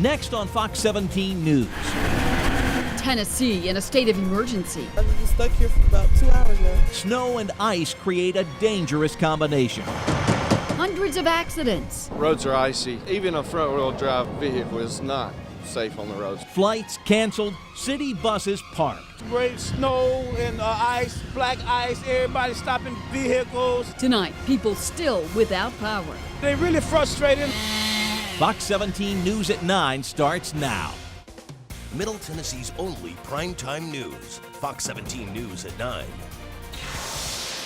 Next on Fox 17 News. Tennessee in a state of emergency. I've been stuck here for about 2 hours now. Snow and ice create a dangerous combination. Hundreds of accidents. Roads are icy. Even a front-wheel drive vehicle is not safe on the roads. Flights canceled, city buses parked. Great snow and ice, black ice, everybody stopping vehicles. Tonight, people still without power. They really frustrating. Fox 17 News at 9 starts now. Middle Tennessee's only primetime news. Fox 17 News at 9.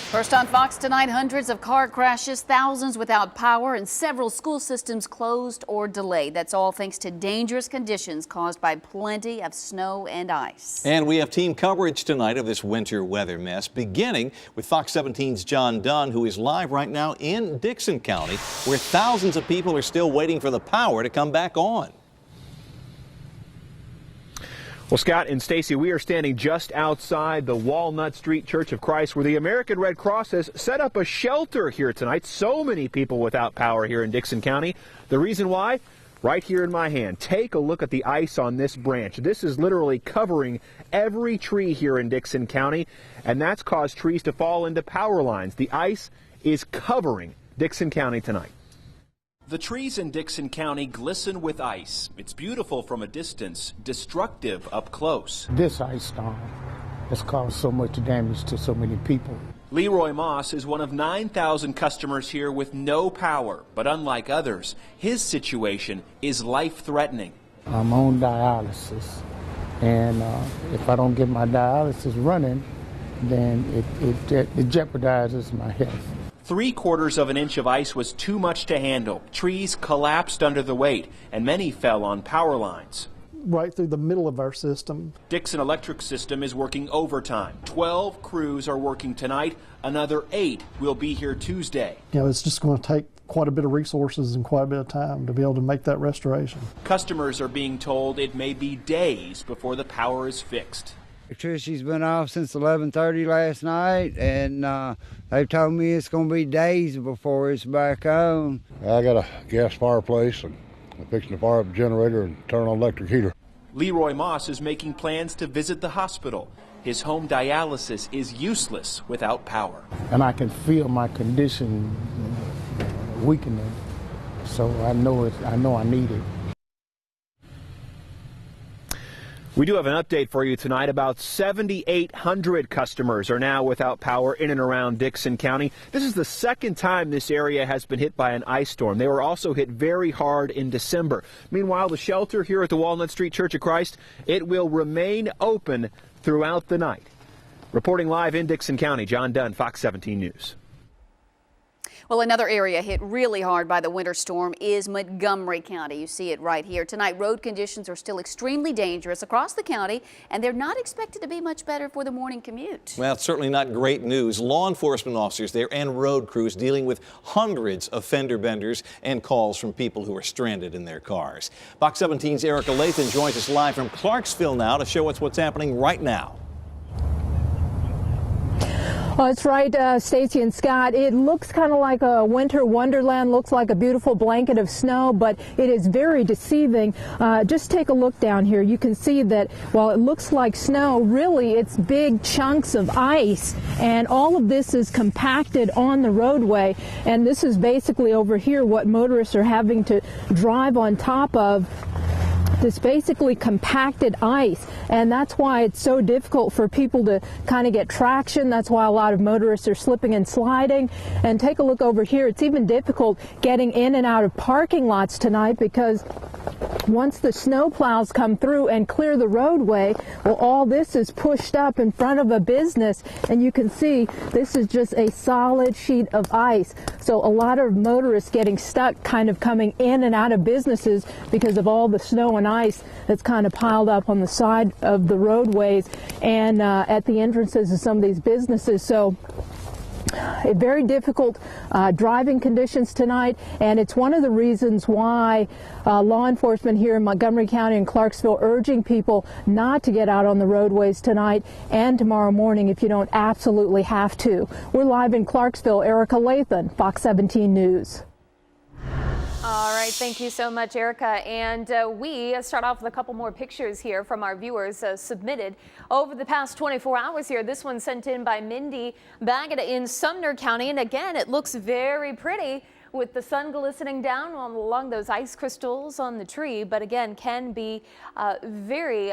First on Fox tonight, hundreds of car crashes, thousands without power, and several school systems closed or delayed. That's all thanks to dangerous conditions caused by plenty of snow and ice. And we have team coverage tonight of this winter weather mess, beginning with Fox 17's John Dunn, who is live right now in Dickson County, where thousands of people are still waiting for the power to come back on. Well, Scott and Stacy, we are standing just outside the Walnut Street Church of Christ, where the American Red Cross has set up a shelter here tonight. So many people without power here in Dickson County. The reason why? Right here in my hand. Take a look at the ice on this branch. This is literally covering every tree here in Dickson County, and that's caused trees to fall into power lines. The ice is covering Dickson County tonight. The trees in Dickson County glisten with ice. It's beautiful from a distance, destructive up close. This ice storm has caused so much damage to so many people. Leroy Moss is one of 9,000 customers here with no power, but unlike others, his situation is life-threatening. I'm on dialysis, and if I don't get my dialysis running, then it jeopardizes my health. 3/4 of an inch of ice was too much to handle. Trees collapsed under the weight, and many fell on power lines. Right through the middle of our system. Dickson Electric System is working overtime. 12 crews are working tonight. Another 8 will be here Tuesday. It's just going to take quite a bit of resources and quite a bit of time to be able to make that restoration. Customers are being told it may be days before the power is fixed. Electricity's been off since 11:30 last night, and they've told me it's going to be days before it's back on. I got a gas fireplace, and I'm fixing to fire up a generator and turn on electric heater. Leroy Moss is making plans to visit the hospital. His home dialysis is useless without power. And I can feel my condition weakening, so I know I need it. We do have an update for you tonight. About 7,800 customers are now without power in and around Dickson County. This is the second time this area has been hit by an ice storm. They were also hit very hard in December. Meanwhile, the shelter here at the Walnut Street Church of Christ, it will remain open throughout the night. Reporting live in Dickson County, John Dunn, Fox 17 News. Well, another area hit really hard by the winter storm is Montgomery County. You see it right here. Tonight, road conditions are still extremely dangerous across the county, and they're not expected to be much better for the morning commute. Well, it's certainly not great news. Law enforcement officers there and road crews dealing with hundreds of fender benders and calls from people who are stranded in their cars. Fox 17's Erica Lathan joins us live from Clarksville now to show us what's happening right now. Oh, that's right, Stacy and Scott. It looks kind of like a winter wonderland, looks like a beautiful blanket of snow, but it is very deceiving. Just take a look down here. You can see that while it looks like snow, really it's big chunks of ice, and all of this is compacted on the roadway. And this is basically over here what motorists are having to drive on top of. This basically compacted ice, and that's why it's so difficult for people to kind of get traction. That's why a lot of motorists are slipping and sliding. And take a look over here. It's even difficult getting in and out of parking lots tonight, because once the snow plows come through and clear the roadway, well, all this is pushed up in front of a business, and you can see this is just a solid sheet of ice. So a lot of motorists getting stuck kind of coming in and out of businesses because of all the snow and ice that's kind of piled up on the side of the roadways and at the entrances of some of these businesses. So very difficult driving conditions tonight, and it's one of the reasons why law enforcement here in Montgomery County and Clarksville urging people not to get out on the roadways tonight and tomorrow morning if you don't absolutely have to. We're live in Clarksville. Erica Lathan, Fox 17 News. All right. right, thank you so much, Erica. And we start off with a couple more pictures here from our viewers submitted over the past 24 hours here. This one sent in by Mindy Baggett in Sumner County. And again, it looks very pretty with the sun glistening down along those ice crystals on the tree, but again can be very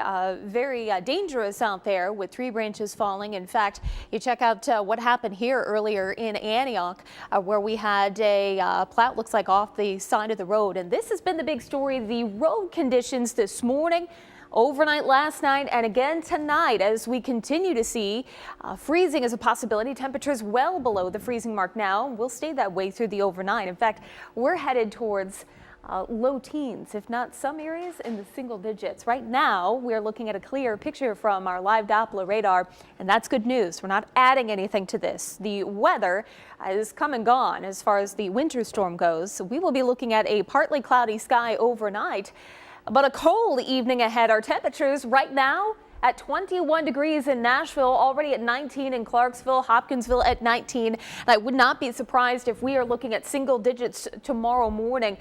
dangerous out there with tree branches falling. In fact, you check out what happened here earlier in Antioch, where we had a plow, looks like off the side of the road, and this has been the big story. The road conditions this morning, overnight last night, and again tonight, as we continue to see freezing as a possibility. Temperatures well below the freezing mark now. Will stay that way through the overnight. In fact, we're headed towards low teens, if not some areas in the single digits. Right now, we're looking at a clear picture from our live Doppler radar, and that's good news. We're not adding anything to this. The weather is come and gone as far as the winter storm goes. So we will be looking at a partly cloudy sky overnight, but a cold evening ahead. Our temperatures right now at 21 degrees in Nashville, already at 19 in Clarksville, Hopkinsville at 19. And I would not be surprised if we are looking at single digits tomorrow morning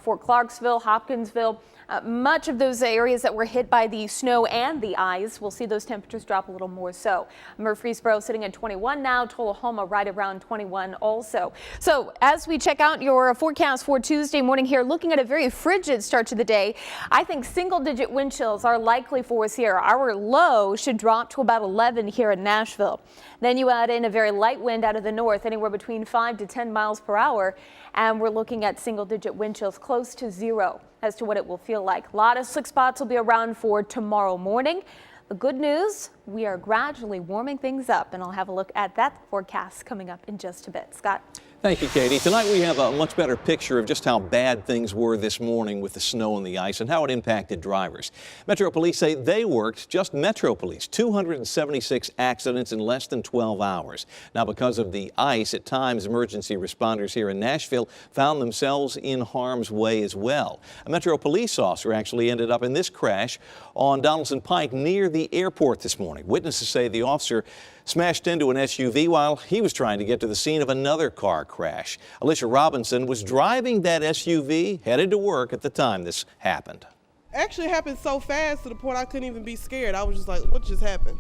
for Clarksville, Hopkinsville. Much of those areas that were hit by the snow and the ice, we'll see those temperatures drop a little more so. Murfreesboro sitting at 21 now, Tullahoma right around 21 also. So as we check out your forecast for Tuesday morning here, looking at a very frigid start to the day, I think single-digit wind chills are likely for us here. Our low should drop to about 11 here in Nashville. Then you add in a very light wind out of the north, anywhere between 5 to 10 miles per hour, and we're looking at single-digit wind chills close to zero as to what it will feel like. A lot of slick spots will be around for tomorrow morning. The good news, we are gradually warming things up, and I'll have a look at that forecast coming up in just a bit. Scott. Thank you, Katie. Tonight we have a much better picture of just how bad things were this morning with the snow and the ice and how it impacted drivers. Metro Police say they worked, just Metro Police, 276 accidents in less than 12 hours. Now, because of the ice, at times emergency responders here in Nashville found themselves in harm's way as well. A Metro Police officer actually ended up in this crash on Donaldson Pike near the airport this morning. Witnesses say the officer smashed into an SUV while he was trying to get to the scene of another car crash. Alicia Robinson was driving that SUV, headed to work at the time this happened. Actually, it happened so fast to the point I couldn't even be scared. I was just like, what just happened?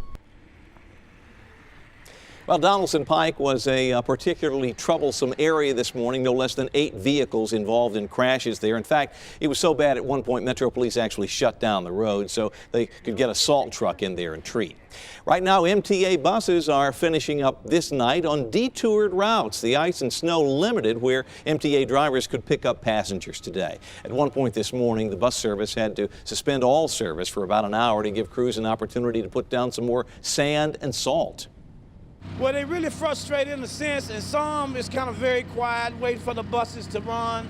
Well, Donaldson Pike was a particularly troublesome area this morning. No less than 8 vehicles involved in crashes there. In fact, it was so bad at one point Metro Police actually shut down the road so they could get a salt truck in there and treat. Right now, MTA buses are finishing up this night on detoured routes. The ice and snow limited where MTA drivers could pick up passengers today. At one point this morning, the bus service had to suspend all service for about an hour to give crews an opportunity to put down some more sand and salt. Well, they really frustrated in a sense, and some is kind of very quiet, waiting for the buses to run,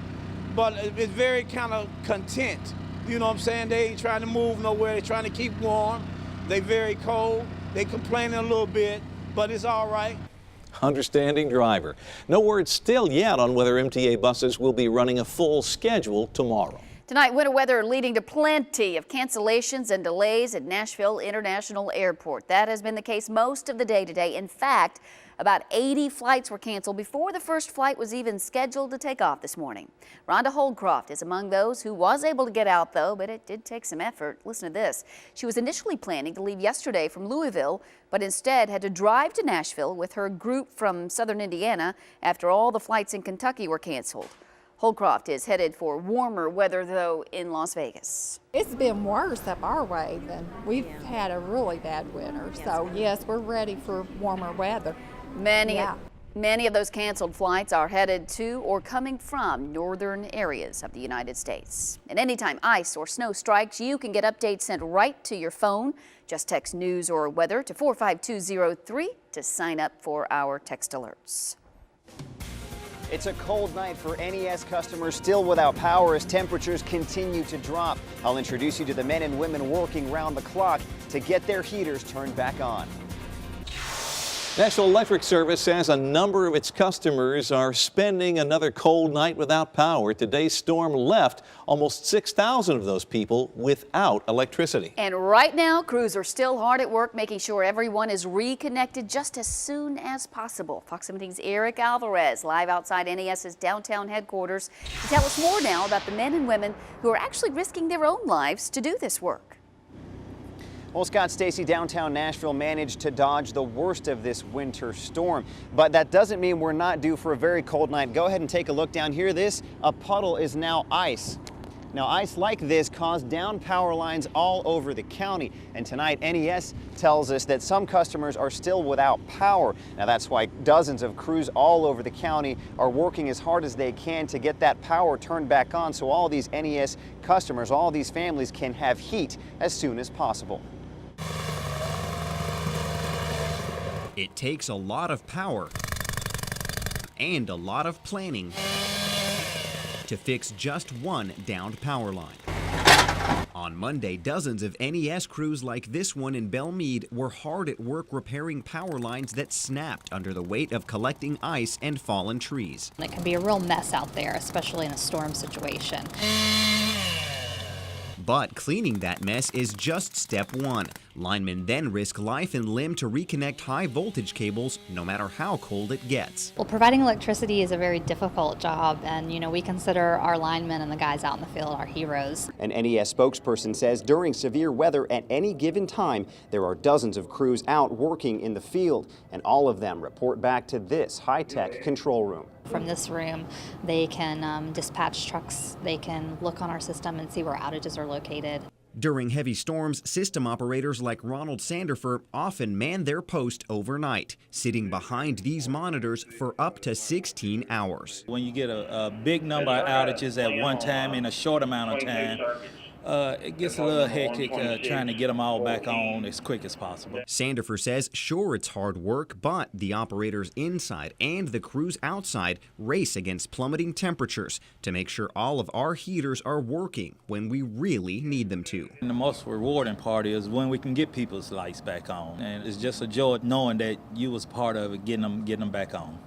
but it's very kind of content. You know what I'm saying? They ain't trying to move nowhere. They're trying to keep warm. They very cold. They complaining a little bit, but it's all right. Understanding driver. No word still yet on whether MTA buses will be running a full schedule tomorrow. Tonight, winter weather leading to plenty of cancellations and delays at Nashville International Airport. That has been the case most of the day today. In fact, about 80 flights were canceled before the first flight was even scheduled to take off this morning. Rhonda Holdcroft is among those who was able to get out, though, but it did take some effort. Listen to this. She was initially planning to leave yesterday from Louisville, but instead had to drive to Nashville with her group from southern Indiana after all the flights in Kentucky were canceled. Holdcroft is headed for warmer weather, though, in Las Vegas. It's been worse up our way than we've had a really bad winter. So, yes, we're ready for warmer weather. Many of those canceled flights are headed to or coming from northern areas of the United States. And anytime ice or snow strikes, you can get updates sent right to your phone. Just text news or weather to 45203 to sign up for our text alerts. It's a cold night for NES customers still without power as temperatures continue to drop. I'll introduce you to the men and women working round the clock to get their heaters turned back on. National Electric Service says a number of its customers are spending another cold night without power. Today's storm left almost 6,000 of those people without electricity. And right now, crews are still hard at work making sure everyone is reconnected just as soon as possible. Fox 17's Eric Alvarez live outside NES's downtown headquarters to tell us more now about the men and women who are actually risking their own lives to do this work. Well, Scott, Stacy, downtown Nashville managed to dodge the worst of this winter storm, but that doesn't mean we're not due for a very cold night. Go ahead and take a look down here. A puddle is now ice. Now, ice like this caused down power lines all over the county, and tonight NES tells us that some customers are still without power. Now, that's why dozens of crews all over the county are working as hard as they can to get that power turned back on so all these NES customers, all these families can have heat as soon as possible. It takes a lot of power and a lot of planning to fix just one downed power line. On Monday, dozens of NES crews like this one in Belmead were hard at work repairing power lines that snapped under the weight of collecting ice and fallen trees. It can be a real mess out there, especially in a storm situation. But cleaning that mess is just step one. Linemen then risk life and limb to reconnect high voltage cables no matter how cold it gets. Well, providing electricity is a very difficult job, and we consider our linemen and the guys out in the field our heroes. An NES spokesperson says during severe weather at any given time, there are dozens of crews out working in the field, and all of them report back to this high-tech control room. From this room, they can dispatch trucks, they can look on our system and see where outages are located. During heavy storms, system operators like Ronald Sanderfer often man their post overnight, sitting behind these monitors for up to 16 hours. When you get a big number of outages at one time in a short amount of time, it gets a little hectic trying to get them all back on as quick as possible. Sanderfer says, sure, it's hard work, but the operators inside and the crews outside race against plummeting temperatures to make sure all of our heaters are working when we really need them to. And the most rewarding part is when we can get people's lights back on. And it's just a joy knowing that you was part of it, getting them back on.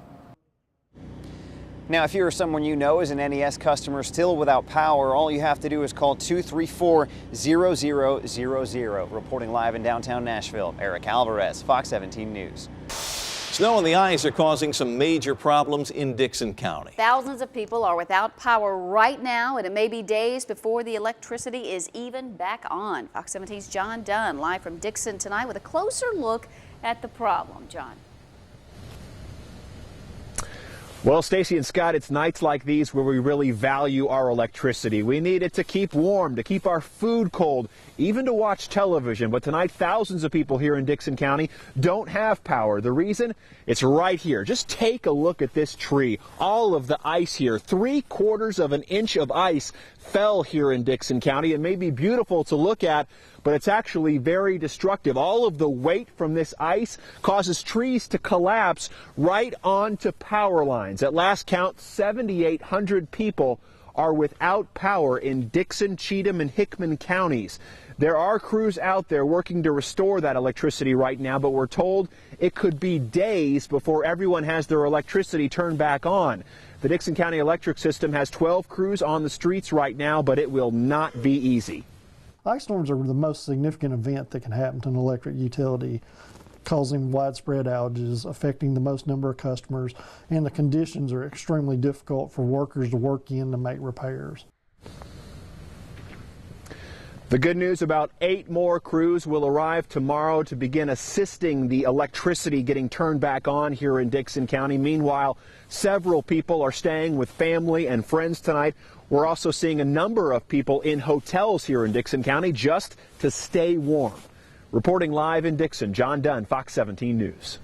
Now, if you're someone you know is an NES customer still without power, all you have to do is call 234-0000. Reporting live in downtown Nashville, Eric Alvarez, Fox 17 News. Snow and the ice are causing some major problems in Dickson County. Thousands of people are without power right now, and it may be days before the electricity is even back on. Fox 17's John Dunn live from Dickson tonight with a closer look at the problem. John. Well, Stacy and Scott, it's nights like these where we really value our electricity. We need it to keep warm, to keep our food cold, even to watch television. But tonight, thousands of people here in Dickson County don't have power. The reason? It's right here. Just take a look at this tree. All of the ice here, 3/4 of an inch of ice fell here in Dickson County. It may be beautiful to look at, but it's actually very destructive. All of the weight from this ice causes trees to collapse right onto power lines. At last count, 7,800 people are without power in Dickson, Cheatham, and Hickman counties. There are crews out there working to restore that electricity right now, but we're told it could be days before everyone has their electricity turned back on. The Dickson County Electric System has 12 crews on the streets right now, but it will not be easy. Ice storms are the most significant event that can happen to an electric utility, causing widespread outages, affecting the most number of customers, and the conditions are extremely difficult for workers to work in to make repairs. The good news, about 8 more crews will arrive tomorrow to begin assisting the electricity getting turned back on here in Dickson County. Meanwhile, several people are staying with family and friends tonight. We're also seeing a number of people in hotels here in Dickson County just to stay warm. Reporting live in Dickson, John Dunn, Fox 17 News.